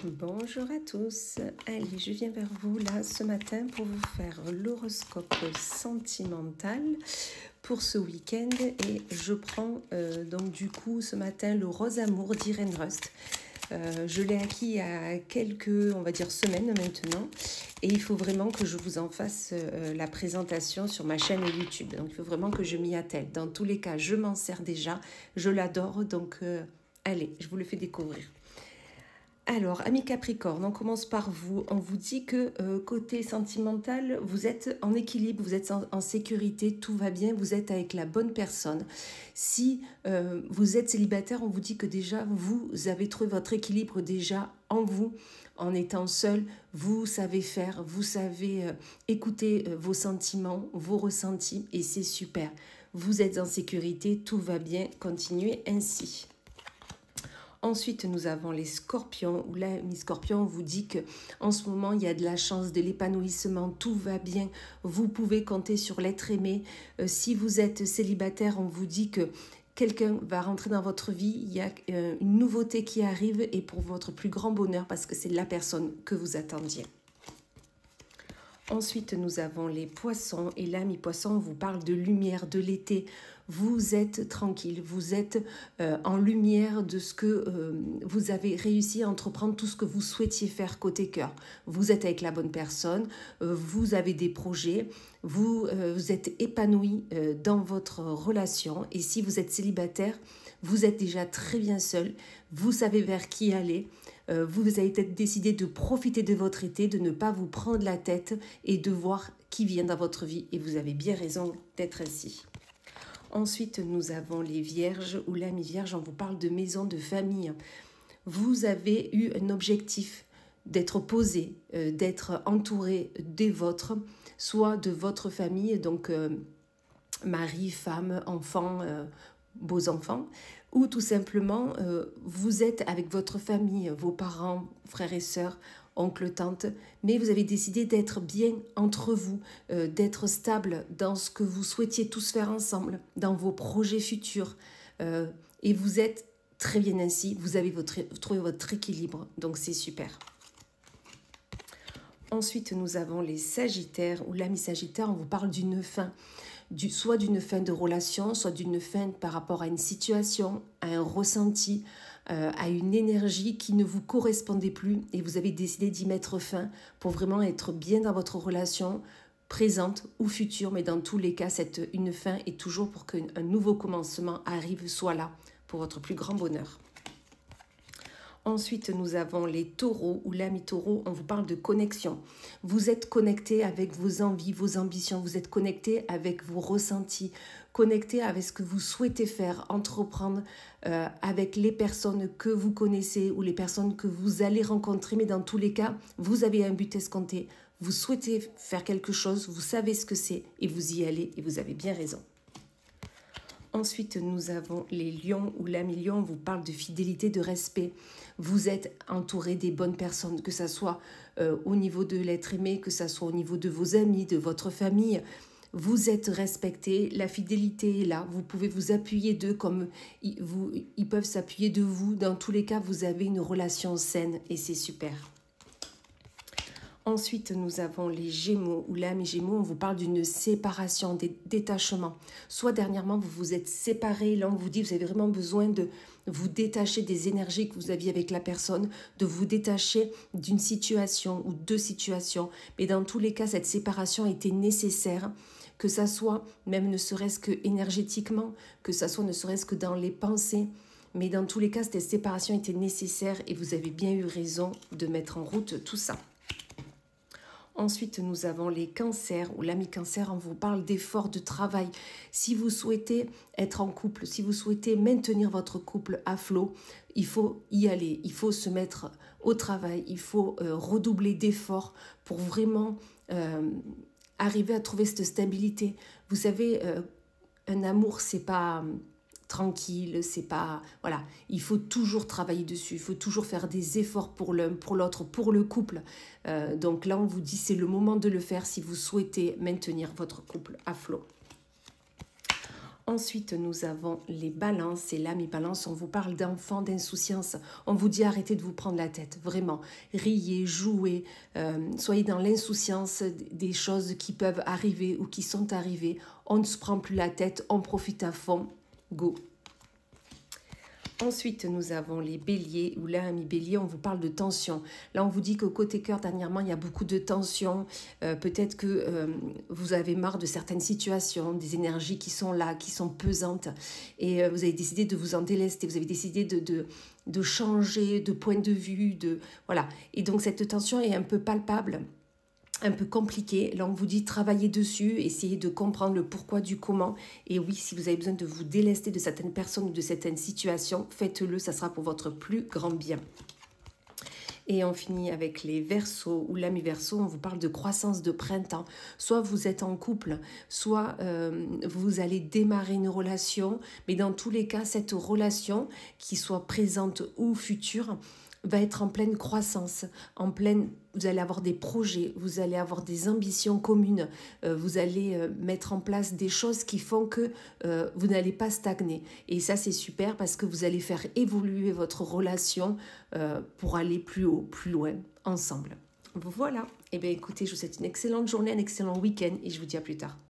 Bonjour à tous, allez je viens vers vous là ce matin pour vous faire l'horoscope sentimental pour ce week-end et je prends donc du coup ce matin le Rose Amour d'Irene Rust. Je l'ai acquis il y a quelques, on va dire, semaines maintenant et il faut vraiment que je vous en fasse la présentation sur ma chaîne YouTube. Donc il faut vraiment que je m'y attelle. Dans tous les cas, je m'en sers déjà, je l'adore, donc allez, je vous le fais découvrir. Alors, amis Capricorne, on commence par vous. On vous dit que côté sentimental, vous êtes en équilibre, vous êtes en sécurité, tout va bien, vous êtes avec la bonne personne. Si vous êtes célibataire, on vous dit que déjà, vous avez trouvé votre équilibre déjà en vous, en étant seul. Vous savez faire, vous savez écouter vos sentiments, vos ressentis, et c'est super. Vous êtes en sécurité, tout va bien, continuez ainsi. Ensuite, nous avons les scorpions, où là, mes scorpions, on vous dit qu'en ce moment, il y a de la chance, de l'épanouissement, tout va bien, vous pouvez compter sur l'être aimé. Si vous êtes célibataire, on vous dit que quelqu'un va rentrer dans votre vie, il y a une nouveauté qui arrive et pour votre plus grand bonheur, parce que c'est la personne que vous attendiez. Ensuite, nous avons les poissons. Et là, mes poissons, on vous parle de lumière, de l'été. Vous êtes tranquille, vous êtes en lumière de ce que vous avez réussi à entreprendre, tout ce que vous souhaitiez faire côté cœur. Vous êtes avec la bonne personne, vous avez des projets, vous êtes épanoui dans votre relation. Et si vous êtes célibataire, vous êtes déjà très bien seul, vous savez vers qui aller. Vous avez peut-être décidé de profiter de votre été, de ne pas vous prendre la tête et de voir qui vient dans votre vie. Et vous avez bien raison d'être ainsi. Ensuite, nous avons les vierges, ou là, mes vierges, on vous parle de maison, de famille. Vous avez eu un objectif d'être posé, d'être entouré des vôtres, soit de votre famille, donc mari, femme, enfants, beaux enfants, ou tout simplement vous êtes avec votre famille, vos parents, frères et sœurs, oncles, tantes, mais vous avez décidé d'être bien entre vous, d'être stable dans ce que vous souhaitiez tous faire ensemble, dans vos projets futurs, et vous êtes très bien ainsi, vous avez trouvé votre équilibre, donc c'est super. Ensuite, nous avons les Sagittaires, ou l'ami Sagittaire, on vous parle d'une fin. Soit d'une fin de relation, soit d'une fin par rapport à une situation, à un ressenti, à une énergie qui ne vous correspondait plus et vous avez décidé d'y mettre fin pour vraiment être bien dans votre relation présente ou future, mais dans tous les cas, une fin est toujours pour qu'un nouveau commencement arrive, soit là, pour votre plus grand bonheur. Ensuite, nous avons les taureaux, ou l'ami taureau, on vous parle de connexion. Vous êtes connecté avec vos envies, vos ambitions, vous êtes connecté avec vos ressentis, connecté avec ce que vous souhaitez faire, entreprendre avec les personnes que vous connaissez ou les personnes que vous allez rencontrer. Mais dans tous les cas, vous avez un but escompté, vous souhaitez faire quelque chose, vous savez ce que c'est et vous y allez et vous avez bien raison. Ensuite, nous avons les lions, ou l'ami lion, on vous parle de fidélité, de respect. Vous êtes entouré des bonnes personnes, que ce soit au niveau de l'être aimé, que ce soit au niveau de vos amis, de votre famille. Vous êtes respecté, la fidélité est là, vous pouvez vous appuyer d'eux comme ils peuvent s'appuyer de vous. Dans tous les cas, vous avez une relation saine et c'est super. Ensuite, nous avons les Gémeaux, ou là, mes Gémeaux, on vous parle d'une séparation, des détachements. Soit dernièrement, vous vous êtes séparés, là, on vous dit, vous avez vraiment besoin de vous détacher des énergies que vous aviez avec la personne, de vous détacher d'une situation ou deux situations. Mais dans tous les cas, cette séparation était nécessaire, que ça soit même ne serait-ce que énergétiquement, que ça soit ne serait-ce que dans les pensées. Mais dans tous les cas, cette séparation était nécessaire et vous avez bien eu raison de mettre en route tout ça. Ensuite, nous avons les cancers, ou l'ami cancer, on vous parle d'efforts de travail. Si vous souhaitez être en couple, si vous souhaitez maintenir votre couple à flot, il faut y aller, il faut se mettre au travail, il faut redoubler d'efforts pour vraiment arriver à trouver cette stabilité. Vous savez, un amour, c'est pas tranquille, c'est pas... Voilà, il faut toujours travailler dessus, il faut toujours faire des efforts pour l'un, pour l'autre, pour le couple. Donc là, on vous dit, c'est le moment de le faire si vous souhaitez maintenir votre couple à flot. Ensuite, nous avons les balances. Et là, mes balances, on vous parle d'enfants, d'insouciance. On vous dit arrêtez de vous prendre la tête, vraiment. Riez, jouez, soyez dans l'insouciance des choses qui peuvent arriver ou qui sont arrivées. On ne se prend plus la tête, on profite à fond. Go! Ensuite, nous avons les béliers, où là, mes béliers, on vous parle de tension. Là, on vous dit qu'au côté cœur, dernièrement, il y a beaucoup de tension. Peut-être que vous avez marre de certaines situations, des énergies qui sont là, qui sont pesantes. Et vous avez décidé de vous en délester, vous avez décidé de changer de point de vue. Voilà. Et donc, cette tension est un peu palpable, un peu compliqué. Là, on vous dit travailler dessus, essayez de comprendre le pourquoi du comment. Et oui, si vous avez besoin de vous délester de certaines personnes ou de certaines situations, faites-le, ça sera pour votre plus grand bien. Et on finit avec les Verseaux, ou là, mes Verseaux, on vous parle de croissance de printemps. Soit vous êtes en couple, soit vous allez démarrer une relation, mais dans tous les cas, cette relation, qui soit présente ou future, va être en pleine croissance, vous allez avoir des projets, vous allez avoir des ambitions communes, vous allez mettre en place des choses qui font que vous n'allez pas stagner. Et ça, c'est super parce que vous allez faire évoluer votre relation pour aller plus haut, plus loin, ensemble. Voilà. Eh bien, écoutez, je vous souhaite une excellente journée, un excellent week-end et je vous dis à plus tard.